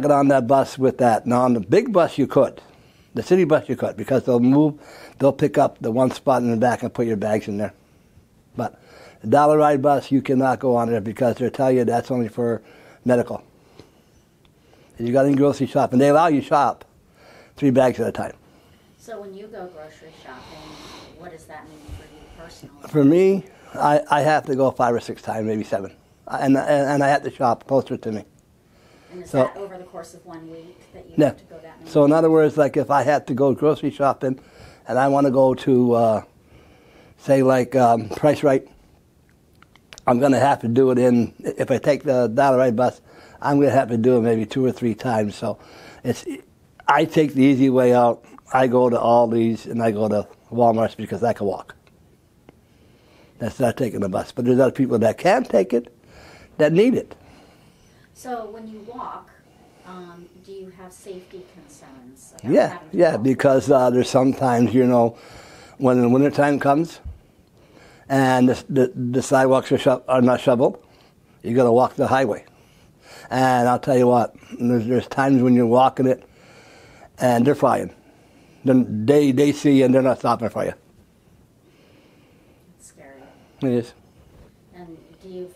Get on that bus with that. Now on the big bus you could. The city bus you could, because they'll pick up the one spot in the back and put your bags in there. But the dollar ride bus, you cannot go on there because they'll tell you that's only for medical. If you got any grocery shopping, they allow you to shop 3 bags at a time. So when you go grocery shopping, what does that mean for you personally? For me, I have to go 5 or 6 times, maybe 7. And I have to shop closer to me. And is that over the course of 1 week that you Yeah. have to go that many So in times? other words, like if I have to go grocery shopping and I want to go to, say like Price Right, I'm going to have to do it in, if I take the dollar ride bus, I'm going to have to do it maybe 2 or 3 times. So I take the easy way out. I go to Aldi's and I go to Walmart's because I can walk. That's not taking the bus. But there's other people that can take it, that need it. So when you walk, do you have safety concerns? Yeah, because there's sometimes, you know, when the wintertime comes and the sidewalks are not shoveled, you got to walk the highway. And I'll tell you what, there's times when you're walking it and they're flying. Then they see you and they're not stopping for you. It's scary. It is. And do you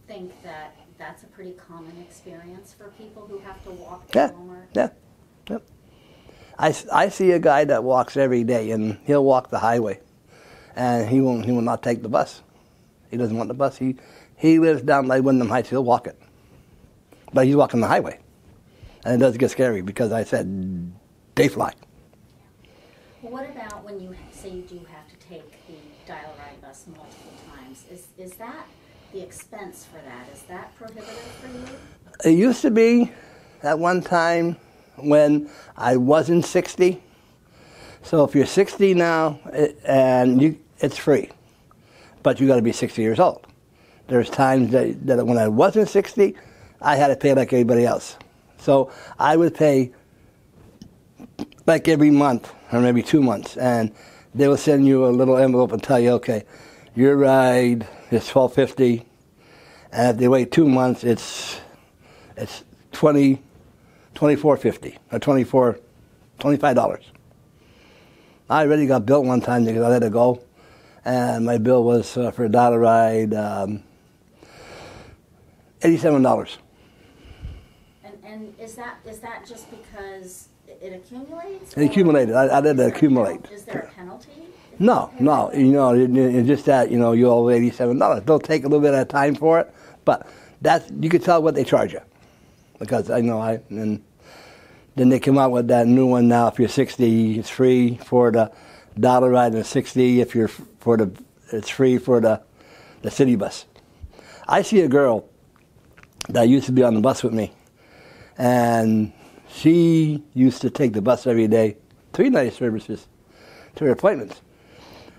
think that that's a pretty common experience for people who have to walk to Walmart? Yeah. Yep. I see a guy that walks every day, and he'll walk the highway, and he will not take the bus. He doesn't want the bus. He lives down by Wyndham Heights. He'll walk it, but he's walking the highway, and it does get scary because I said they fly. Well, what about when you say you do have to take the dial ride bus multiple times? Is that the expense for that? Is that prohibitive for you? It used to be at one time when I wasn't 60. So if you're 60 now, it's free, but you got to be 60 years old. There's times that when I wasn't 60, I had to pay like everybody else. So I would pay like every month or maybe 2 months, and they will send you a little envelope and tell you, okay, your ride is $12.50, and if they wait 2 months, it's $24.50 or $25. I already got billed one time because I let it go, and my bill was for a dollar ride, $87. And is that just because it accumulates? It accumulated. I let it accumulate. Is there a penalty? No. You know, it's just that, you know, you owe $87. They'll take a little bit of time for it, but you can tell what they charge you. Because I know and then they come out with that new one now. If you're 60, it's free for the dollar ride, and 60 if you're it's free for the city bus. I see a girl that used to be on the bus with me, and she used to take the bus every day, 3 night services to her appointments.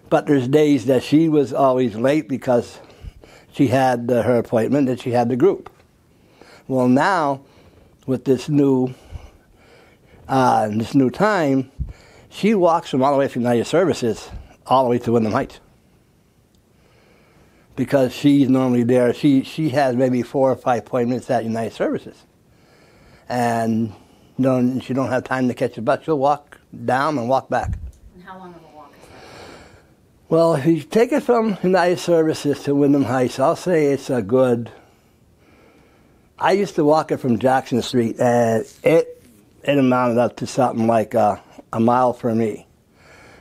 But there's days that she was always late because she had her appointment and she had the group. Well, now with this new time, she walks from all the way from United Services all the way to Wyndham Heights because she's normally there. She has maybe 4 or 5 appointments at United Services, and she don't have time to catch a bus. She'll walk down and walk back. And how long of a walk is that? Well, if you take it from United Services to Wyndham Heights, I'll say it's a good. I used to walk it from Jackson Street, and it amounted up to something like a mile for me.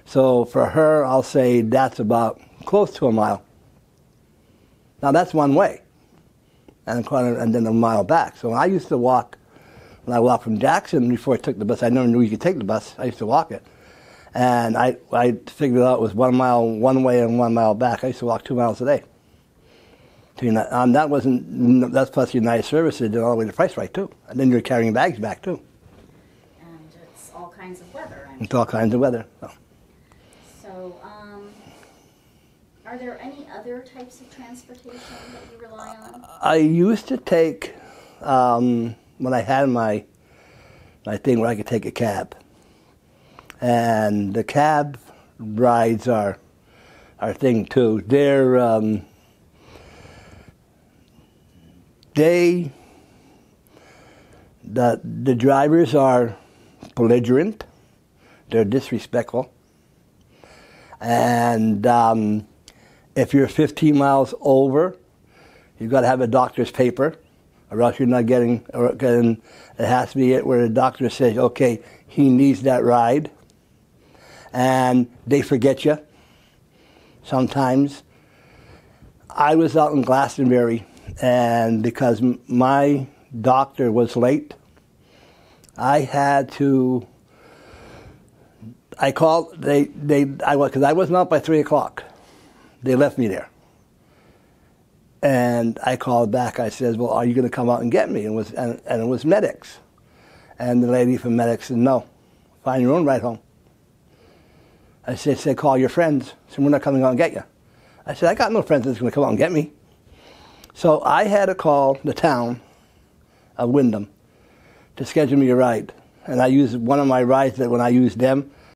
So for her, I'll say that's about close to a mile. Now that's one way, and then a mile back. So I used to walk. When I walked from Jackson before I took the bus, I never knew you could take the bus. I used to walk it, and I figured out it was 1 mile one way and 1 mile back. I used to walk 2 miles a day. That's plus United Services and all the way to Price Right too. And then you're carrying bags back too. And it's all kinds of weather. It's all kinds of weather. So, are there any other types of transportation that you rely on? I used to take, when I had my thing where I could take a cab. And the cab rides are thing too. The drivers are belligerent, they're disrespectful, and if you're 15 miles over, you've got to have a doctor's paper, or else you're not getting, it has to be it where the doctor says, okay, he needs that ride, and they forget you sometimes. I was out in Glastonbury, and because my doctor was late, I called, because I wasn't out by 3 o'clock. They left me there. And I called back. I said, well, are you going to come out and get me? And it was medics. And the lady from medics said, no, find your own ride home. I said, call your friends. So we're not coming out and get you. I said, I got no friends that's going to come out and get me. So I had to call the town of Wyndham to schedule me a ride. And I used one of my rides that when I used them,